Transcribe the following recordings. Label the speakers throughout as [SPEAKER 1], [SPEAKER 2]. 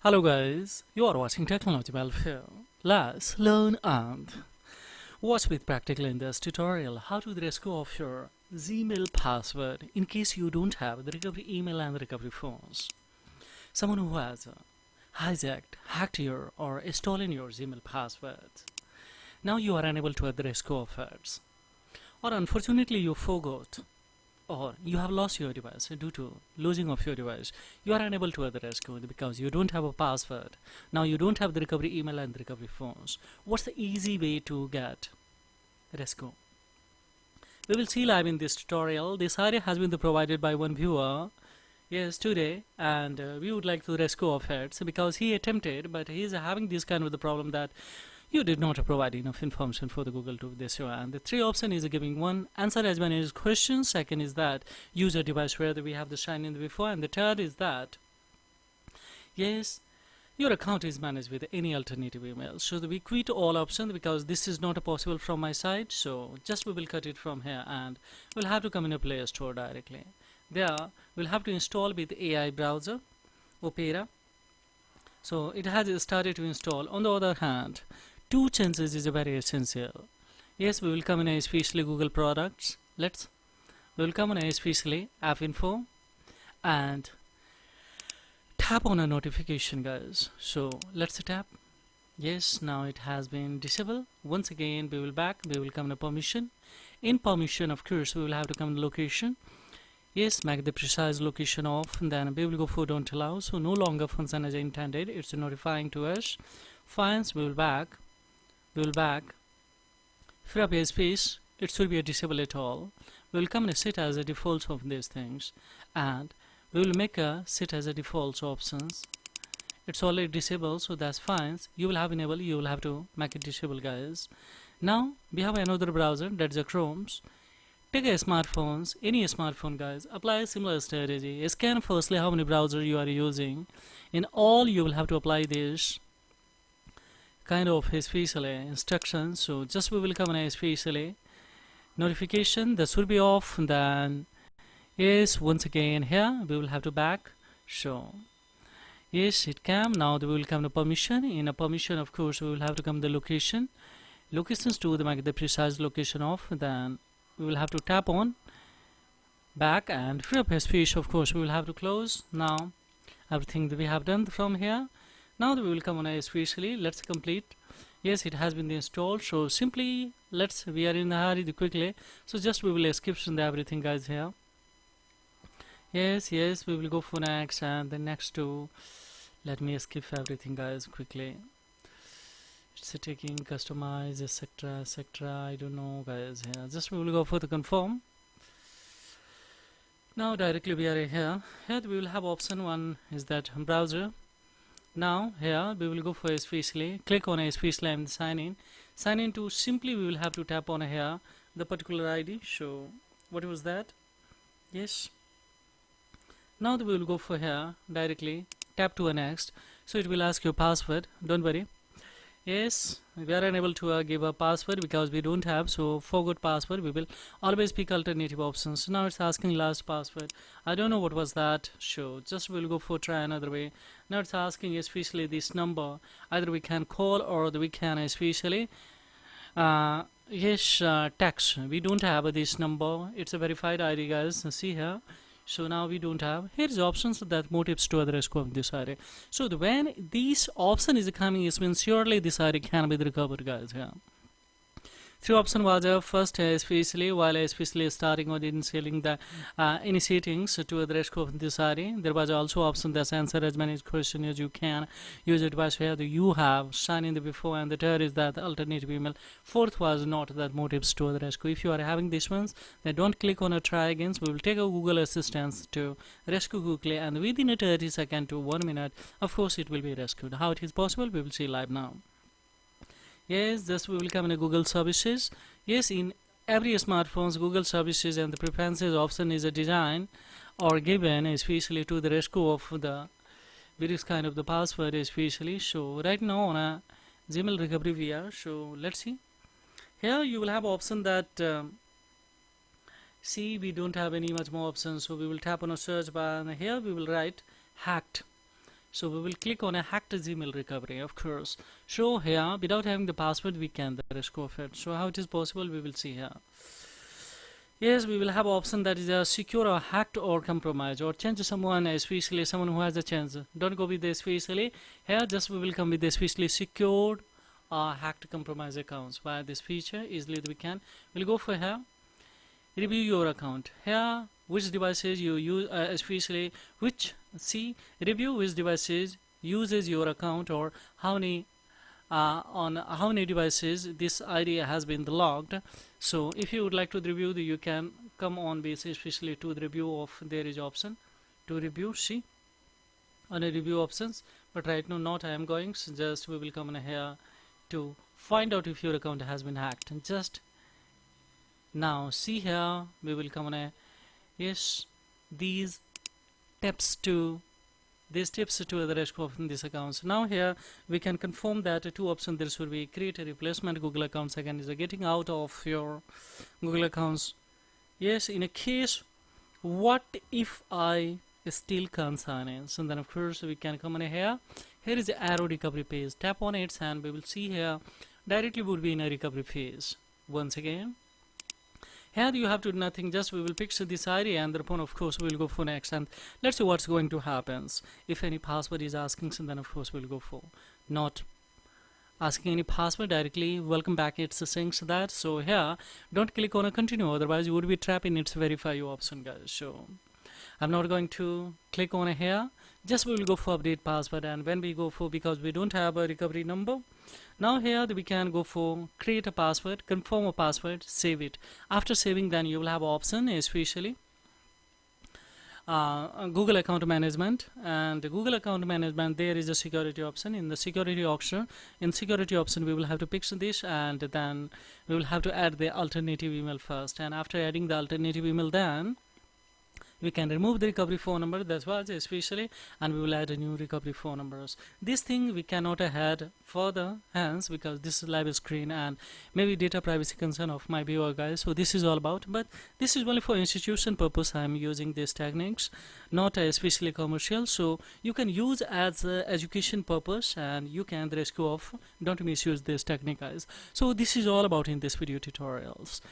[SPEAKER 1] Hello guys, you are watching Technology Welfare. Let's learn and watch with practical in this tutorial how to rescue of your Gmail password in case you don't have the recovery email and the recovery phones. Someone who has hijacked, hacked your or stolen your Gmail password. Now you are unable to have the rescue of it. Or unfortunately you forgot or you have lost your device due to losing of your device. You are unable to have the rescue because you don't have a password. Now you don't have the recovery email and the recovery phones. What's the easy way to get rescue? We will see live in this tutorial. This area has been provided by one viewer today, and we would like to rescue of it because he attempted, but he is having this kind of the problem that you did not provide enough information for the Google to this show. And the three option is giving one answer as many as questions. Second is that user device where we have the sign in before, and the third is that yes, your account is managed with any alternative email. So we quit all options because this is not possible from my side. So just we will cut it from here and we'll have to come in a Play Store directly. There we'll have to install with AI browser Opera. So it has started to install. On the other hand, two changes is very essential. Yes, we will come in especially Google products. We will come in especially app info and tap on a notification, guys. So let's tap. Yes, now it has been disabled. Once again we will come in permission. In permission, of course, we will have to come in location. Yes, make the precise location off, and then we will go for don't allow, so no longer function as intended. It's notifying to us. Files, we will back. Free up a space, it should be a disable at all. We will come and set as a default of these things, and we will make a set as a default options. It's already disabled, so that's fine. You will have enable, you will have to make it disable, guys. Now we have another browser, that's the Chrome's. Take a smartphones, any smartphone, guys, apply a similar strategy. Scan firstly how many browsers you are using. In all you will have to apply this kind of especially instructions. So just we will come in especially notification that should be off. Then yes, once again here we will have to back. So yes, it came. Now we will come to permission. In a permission, of course, we will have to come the locations to make the precise location off. Then we will have to tap on back and free up a space. Of course, we will have to close. Now everything that we have done from here. Now we will come on especially. Let's complete. Yes, it has been installed. So simply we are in a hurry quickly. So just we will skip everything, guys, here. Yes, we will go for next and the next two. Let me skip everything, guys, quickly. It's taking customize, etc. I don't know, guys, here. Just we will go for the confirm. Now directly we are here. Here we will have option one is that browser. Now here we will go for especially, click on especially and sign in to simply we will have to tap on here the particular ID. So what was that? Yes, now we will go for here directly, tap to a next. So it will ask your password, don't worry. Yes, we are unable to give a password because we don't have, so forgot password. We will always pick alternative options. Now it's asking last password. I don't know what was that. So just we'll go for try another way. Now it's asking especially this number. Either we can call or we can especially text. We don't have this number. It's a verified ID, guys. See here. So now we don't have. Here is options that motives to other rescue of this array. So when this option is coming, it means surely this array can be recovered, guys. Here three option was first especially while especially starting or initiating the any settings to the rescue of this array. There was also option that answer as many questions as you can. Use it device where you have signed in the before, and the third is that alternative email. Fourth was not that motives to the rescue. If you are having these ones, then don't click on a try again. We will take a Google Assistant to rescue quickly, and within a 30 seconds to 1 minute, of course, it will be rescued. How it is possible, we will see live now. Yes, just we will come in Google services. Yes, in every smartphones, Google services and the preferences option is a design or given especially to the rescue of the various kind of the password especially. So right now on a Gmail recovery we are. So let's see. Here you will have option that see we don't have any much more options. So we will tap on a search bar and here we will write hacked. So we will click on a hacked Gmail recovery, of course. So here, without having the password, we can the risk of it. So how it is possible, we will see here. Yes, we will have option that is secure or hacked or compromised or change someone, especially someone who has a chance. Don't go with the especially. Here just we will come with the especially secured or hacked compromised accounts. Via this feature easily we can. We'll go for here. Review your account. Here which devices you use, especially which review which devices uses your account or how many on how many devices this ID has been logged. So if you would like to review you can come on base especially to the review of there is option to review on a review options, but right now not I am going, so just we will come in here to find out if your account has been hacked. And just now see here we will come on a yes these tips to the rest of these accounts. Now here we can confirm that two options there should be create a replacement Google account. Second is getting out of your Google accounts. Yes, in a case what if I still can't sign in, so then of course we can come in here. Here is the arrow recovery page, tap on it and we will see here directly would be in a recovery phase. Once again here you have to do nothing, just we will fix this ID and thereupon of course we will go for next, and let's see what's going to happen. If any password is asking, so then of course we'll go for not asking any password directly. Welcome back, it's saying that. So here don't click on a continue, otherwise you would be trapped in its verify you option, guys. So I'm not going to click on here, just we will go for update password, and when we go for, because we don't have a recovery number, now here we can go for create a password, confirm a password, save it. After saving, then you will have option especially Google account management, and Google account management there is a security option. In the security option we will have to pick this, and then we will have to add the alternative email first, and after adding the alternative email then we can remove the recovery phone number, that was especially, and we will add a new recovery phone numbers. This thing we cannot add further hence because this is live screen and maybe data privacy concern of my viewer, guys. So this is all about, but this is only for institution purpose. I am using these techniques, not especially commercial, so you can use as education purpose, and you can rescue of, don't misuse this technique, guys. So this is all about in this video tutorials.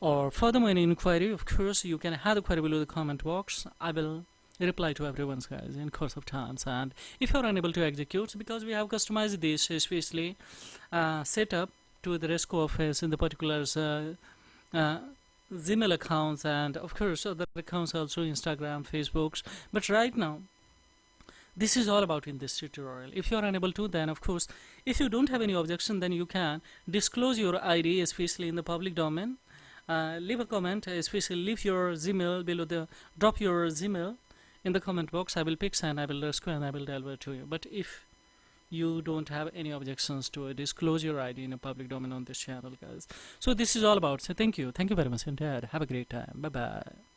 [SPEAKER 1] Or furthermore any inquiry, of course you can have the query below the comment box. I will reply to everyone's, guys, in course of times. And if you are unable to execute, because we have customized this especially setup to the rescue office in the particulars Gmail accounts, and of course other accounts also, Instagram, Facebooks, but right now this is all about in this tutorial. If you are unable to, then of course if you don't have any objection, then you can disclose your ID especially in the public domain. Leave a comment, especially leave your Gmail below drop your Gmail in the comment box. I will pick and I will rescue and I will deliver to you. But if you don't have any objections to disclose your ID in a public domain on this channel, guys. So this is all about. So thank you very much, and have a great time. Bye bye.